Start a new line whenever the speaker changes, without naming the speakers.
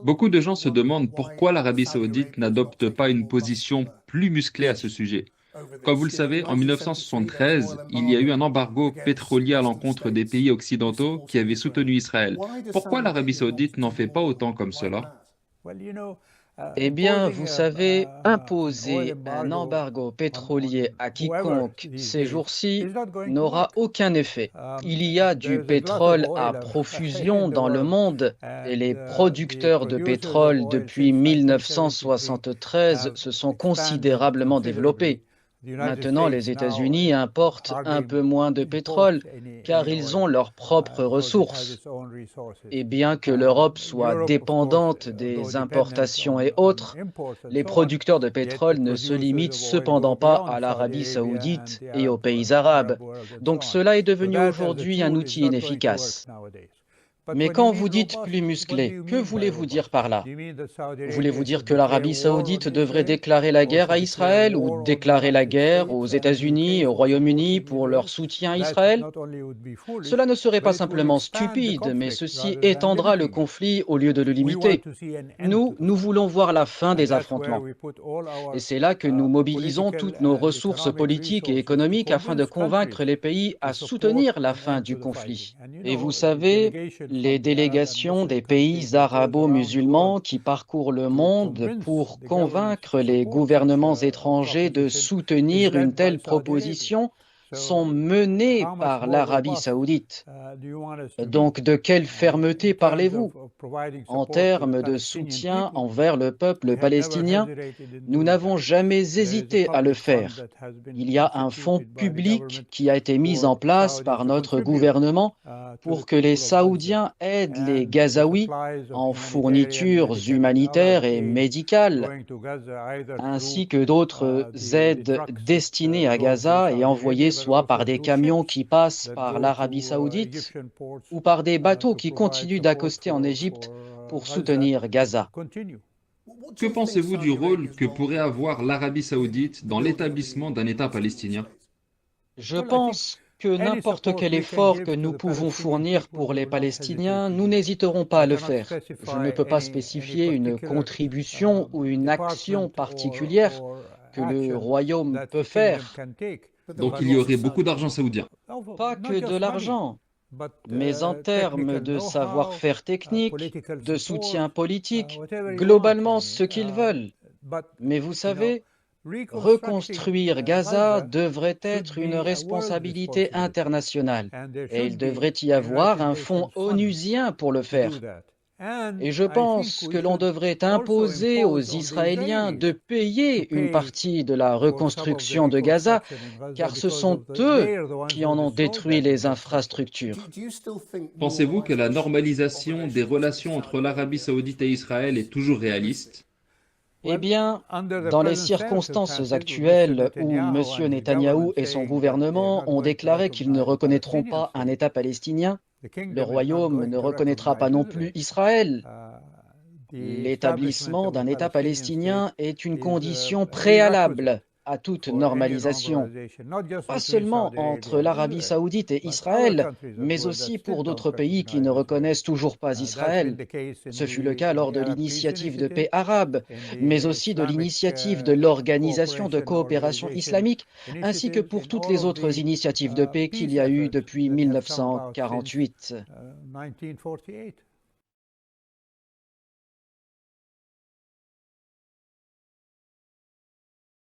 Beaucoup de gens se demandent pourquoi l'Arabie saoudite n'adopte pas une position plus musclée à ce sujet. Comme vous le savez, en 1973, il y a eu un embargo pétrolier à l'encontre des pays occidentaux qui avaient soutenu Israël. Pourquoi l'Arabie saoudite n'en fait pas autant comme cela?
Eh bien, vous savez, imposer un embargo pétrolier à quiconque ces jours-ci n'aura aucun effet. Il y a du pétrole à profusion dans le monde et les producteurs de pétrole depuis 1973 se sont considérablement développés. Maintenant, les États-Unis importent un peu moins de pétrole car ils ont leurs propres ressources. Et bien que l'Europe soit dépendante des importations et autres, les producteurs de pétrole ne se limitent cependant pas à l'Arabie saoudite et aux pays arabes. Donc cela est devenu aujourd'hui un outil inefficace. Mais quand vous dites plus musclé, que voulez-vous dire par là? Voulez-vous dire que l'Arabie saoudite devrait déclarer la guerre à Israël ou déclarer la guerre aux États-Unis et au Royaume-Uni pour leur soutien à Israël? Cela ne serait pas simplement stupide, mais ceci étendra le conflit au lieu de le limiter. Nous voulons voir la fin des affrontements. Et c'est là que nous mobilisons toutes nos ressources politiques et économiques afin de convaincre les pays à soutenir la fin du conflit. Et vous savez, les délégations des pays arabo-musulmans qui parcourent le monde pour convaincre les gouvernements étrangers de soutenir une telle proposition sont menées par l'Arabie saoudite. Donc, de quelle fermeté parlez-vous? En termes de soutien envers le peuple palestinien, nous n'avons jamais hésité à le faire. Il y a un fonds public qui a été mis en place par notre gouvernement pour que les Saoudiens aident les Gazaouis en fournitures humanitaires et médicales, ainsi que d'autres aides destinées à Gaza et envoyées soit par des camions qui passent par l'Arabie saoudite ou par des bateaux qui continuent d'accoster en Égypte pour soutenir Gaza.
Que pensez-vous du rôle que pourrait avoir l'Arabie saoudite dans l'établissement d'un État palestinien?
Je pense que n'importe quel effort que nous pouvons fournir pour les Palestiniens, nous n'hésiterons pas à le faire. Je ne peux pas spécifier une contribution ou une action particulière que le Royaume peut faire.
Donc il y aurait beaucoup d'argent saoudien.
Pas que de l'argent, mais en termes de savoir-faire technique, de soutien politique, globalement ce qu'ils veulent. Mais vous savez, reconstruire Gaza devrait être une responsabilité internationale et il devrait y avoir un fonds onusien pour le faire. Et je pense que l'on devrait imposer aux Israéliens de payer une partie de la reconstruction de Gaza, car ce sont eux qui en ont détruit les infrastructures.
Pensez-vous que la normalisation des relations entre l'Arabie saoudite et Israël est toujours réaliste?
Eh bien, dans les circonstances actuelles où M. Netanyahou et son gouvernement ont déclaré qu'ils ne reconnaîtront pas un État palestinien, le Royaume ne reconnaîtra pas non plus Israël. L'établissement d'un État palestinien est une condition préalable à toute normalisation, pas seulement entre l'Arabie saoudite et Israël, mais aussi pour d'autres pays qui ne reconnaissent toujours pas Israël. Ce fut le cas lors de l'initiative de paix arabe, mais aussi de l'initiative de l'Organisation de coopération islamique, ainsi que pour toutes les autres initiatives de paix qu'il y a eu depuis 1948.